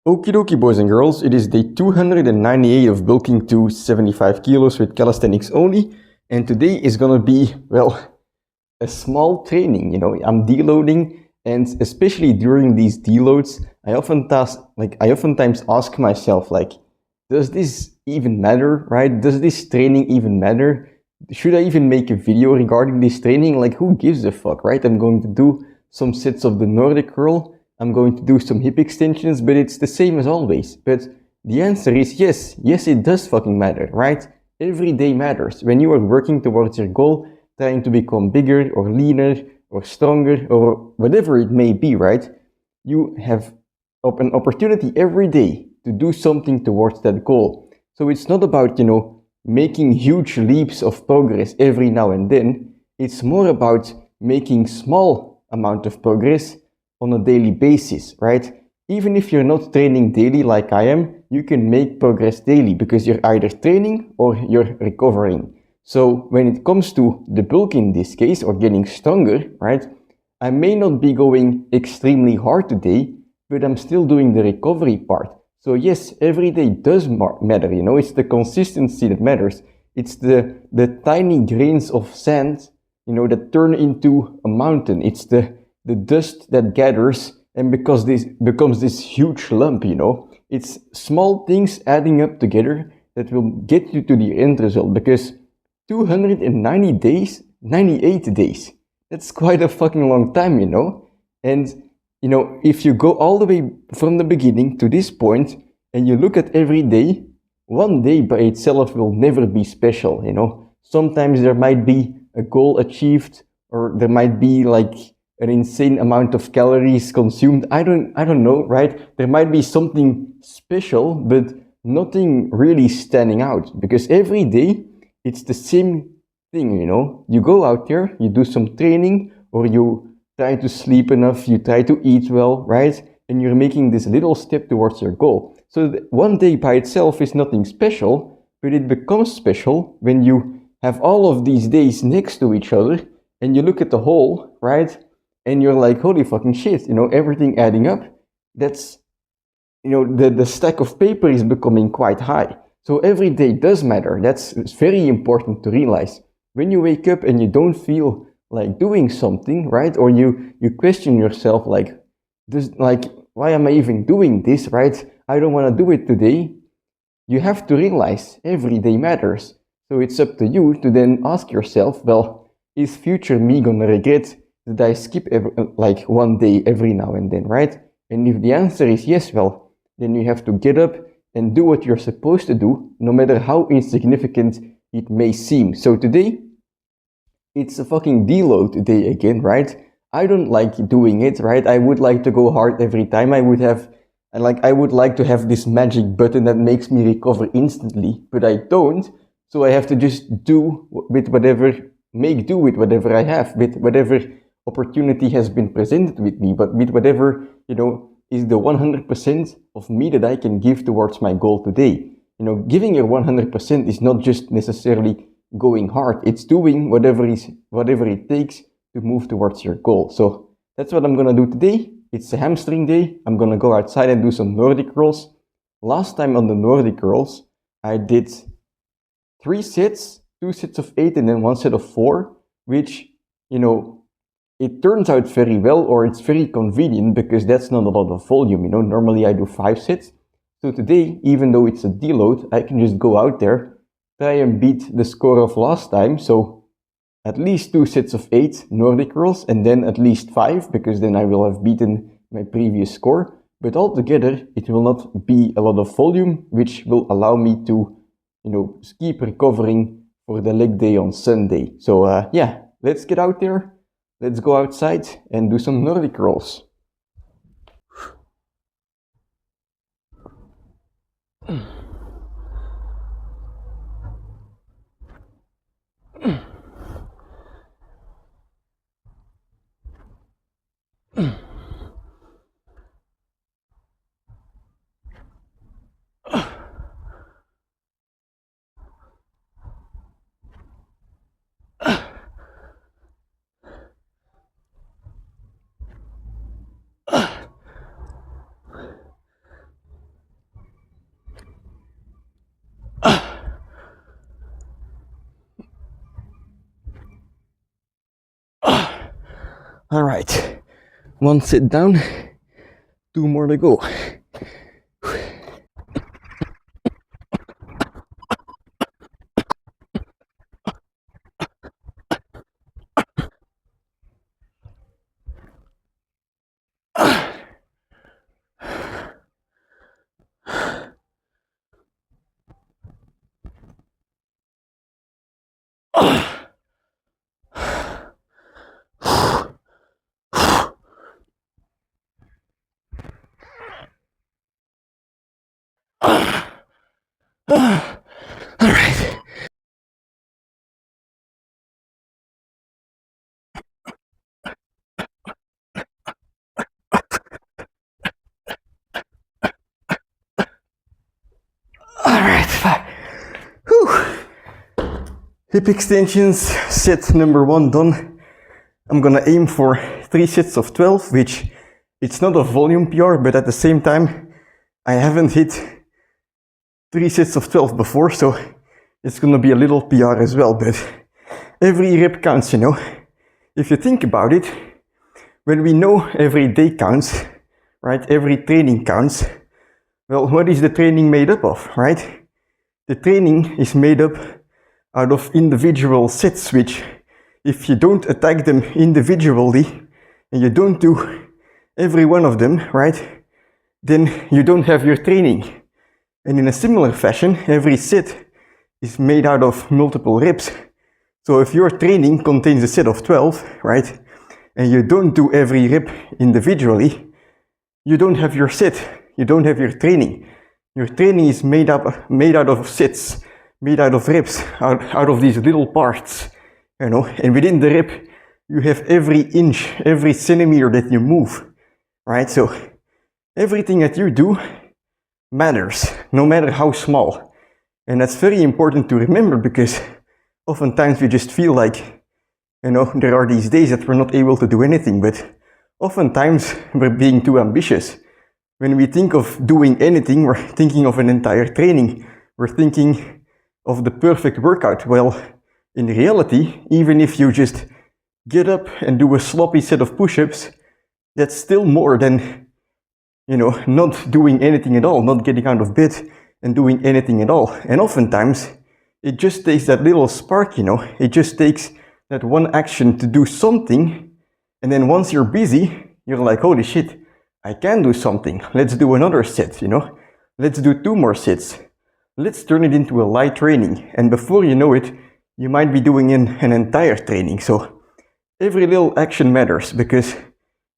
Okie dokie, boys and girls, it is day 298 of bulking to 75 kilos with calisthenics only, and today is gonna be, well, a small training. I'm deloading, and especially during these deloads, I oftentimes ask myself, does this even matter, right? Does this training even matter? Should I even make a video regarding this training? Like, who gives a fuck, right? I'm going to do some sets of the Nordic curl. I'm going to do some hip extensions, but it's the same as always. But the answer is yes. Yes, it does fucking matter, right? Every day matters. When you are working towards your goal, trying to become bigger or leaner or stronger or whatever it may be, right? You have an opportunity every day to do something towards that goal. So it's not about, making huge leaps of progress every now and then. It's more about making small amount of progress on a daily basis, right? Even if you're not training daily like I am, you can make progress daily because you're either training or you're recovering. So when it comes to the bulk in this case, or getting stronger, right? I may not be going extremely hard today, but I'm still doing the recovery part. So yes, every day does matter, it's the consistency that matters. It's the tiny grains of sand, that turn into a mountain. It's the dust that gathers and because this becomes this huge lump, It's small things adding up together that will get you to the end result, because 290 days, 98 days, that's quite a fucking long time, And if you go all the way from the beginning to this point and you look at every day, one day by itself will never be special, Sometimes there might be a goal achieved, or there might be like an insane amount of calories consumed. I don't know, right? There might be something special, but nothing really standing out, because every day it's the same thing, You go out there, you do some training, or you try to sleep enough, you try to eat well, right? And you're making this little step towards your goal. So one day by itself is nothing special, but it becomes special when you have all of these days next to each other and you look at the whole, right? And you're like, holy fucking shit, everything adding up. That's, the stack of paper is becoming quite high. So every day does matter. That's very important to realize. When you wake up and you don't feel like doing something, right? Or you question yourself, why am I even doing this, right? I don't want to do it today. You have to realize every day matters. So it's up to you to then ask yourself, well, is future me gonna regret that I skip one day every now and then, right? And if the answer is yes, well, then you have to get up and do what you're supposed to do, no matter how insignificant it may seem. So today, it's a fucking deload day again, right? I don't like doing it, right? I would like to go hard every time. I would like to have this magic button that makes me recover instantly, but I don't. So I have to just do with whatever, make do with whatever I have, with whatever opportunity has been presented with me, but with whatever, is the 100% of me that I can give towards my goal today. Giving your 100% is not just necessarily going hard. It's doing whatever it takes to move towards your goal. So that's what I'm gonna do today. It's a hamstring day. I'm gonna go outside and do some Nordic curls. Last time on the Nordic curls, I did 3 sets, 2 sets of 8 and then 1 set of 4, which, it turns out very well, or it's very convenient because that's not a lot of volume, Normally I do 5 sets. So today, even though it's a deload, I can just go out there, try and beat the score of last time. So at least 2 sets of 8 Nordic curls, and then at least 5, because then I will have beaten my previous score. But altogether, it will not be a lot of volume, which will allow me to, keep recovering for the leg day on Sunday. So yeah, let's get out there. Let's go outside and do some Nordic curls. One sit down, 2 more to go. All right. All right, fine. Whew. Hip extensions, set number 1 done. I'm gonna aim for 3 sets of 12, which it's not a volume PR, but at the same time, I haven't hit 3 sets of 12 before, so it's gonna be a little PR as well, but every rep counts, you know. If you think about it, when we know every day counts, right, every training counts, well, what is the training made up of, right? The training is made up out of individual sets, which if you don't attack them individually, and you don't do every one of them, right, then you don't have your training. And in a similar fashion, every set is made out of multiple reps. So if your training contains a set of 12, right, and you don't do every rep individually, you don't have your set, you don't have your training. Your training is made out of sets, made out of reps, out of these little parts, you know, and within the rep, you have every inch, every centimeter that you move, right? So everything that you do matters, no matter how small. And that's very important to remember, because oftentimes we just feel like, you know, there are these days that we're not able to do anything, but oftentimes we're being too ambitious. When we think of doing anything, we're thinking of an entire training. We're thinking of the perfect workout. Well, in reality, even if you just get up and do a sloppy set of push-ups, that's still more than, you know, not doing anything at all, not getting out of bed and doing anything at all. And oftentimes, it just takes that little spark, you know, it just takes that one action to do something. And then once you're busy, you're like, holy shit, I can do something. Let's do another set, you know, let's do 2 more sets. Let's turn it into a light training. And before you know it, you might be doing an entire training. So every little action matters, because,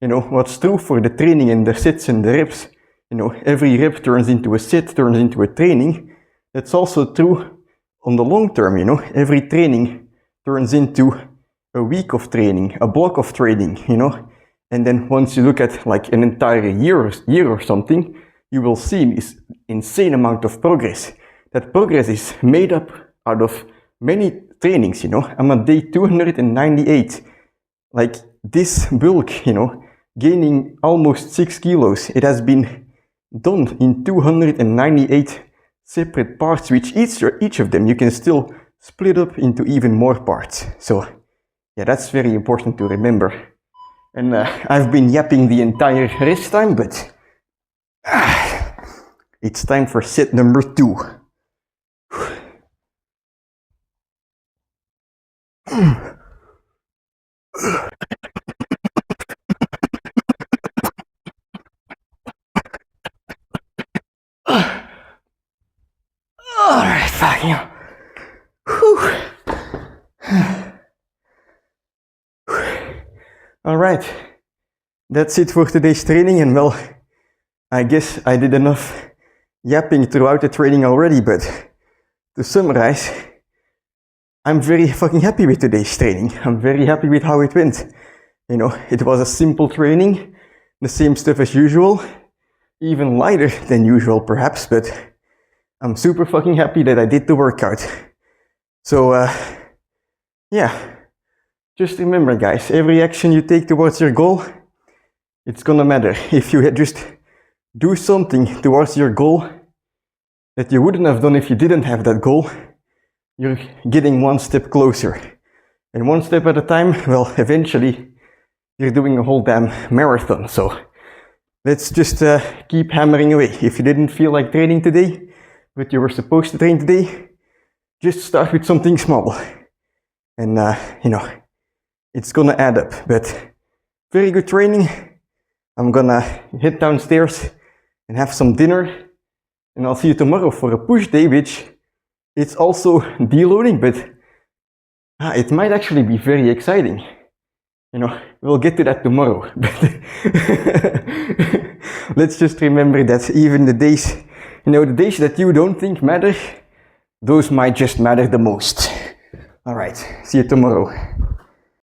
you know, what's true for the training and the sets and the reps, you know, every rep turns into a set, turns into a training. That's also true on the long term, you know, every training turns into a week of training, a block of training, you know. And then once you look at like an entire year or something, you will see this insane amount of progress. That progress is made up out of many trainings, you know. I'm at day 298. Like this bulk, you know, gaining almost 6 kilos, it has been done in 298 separate parts, which each of them you can still split up into even more parts. So yeah, that's very important to remember. And I've been yapping the entire rest time, but it's time for set number 2. Alright, fucking hell. Alright, that's it for today's training, and well, I guess I did enough yapping throughout the training already, but to summarize, I'm very fucking happy with today's training. I'm very happy with how it went. You know, it was a simple training, the same stuff as usual, even lighter than usual perhaps, but I'm super fucking happy that I did the workout. So, yeah. Just remember, guys, every action you take towards your goal, it's gonna matter. If you just do something towards your goal that you wouldn't have done if you didn't have that goal, you're getting one step closer. And one step at a time, well, eventually, you're doing a whole damn marathon. So let's just keep hammering away. If you didn't feel like training today, but you were supposed to train today, just start with something small. And, you know, it's gonna add up. But very good training. I'm gonna head downstairs and have some dinner. And I'll see you tomorrow for a push day, which it's also deloading, but it might actually be very exciting. You know, we'll get to that tomorrow. Let's just remember that even the days, you know, the days that you don't think matter, those might just matter the most. All right, see you tomorrow.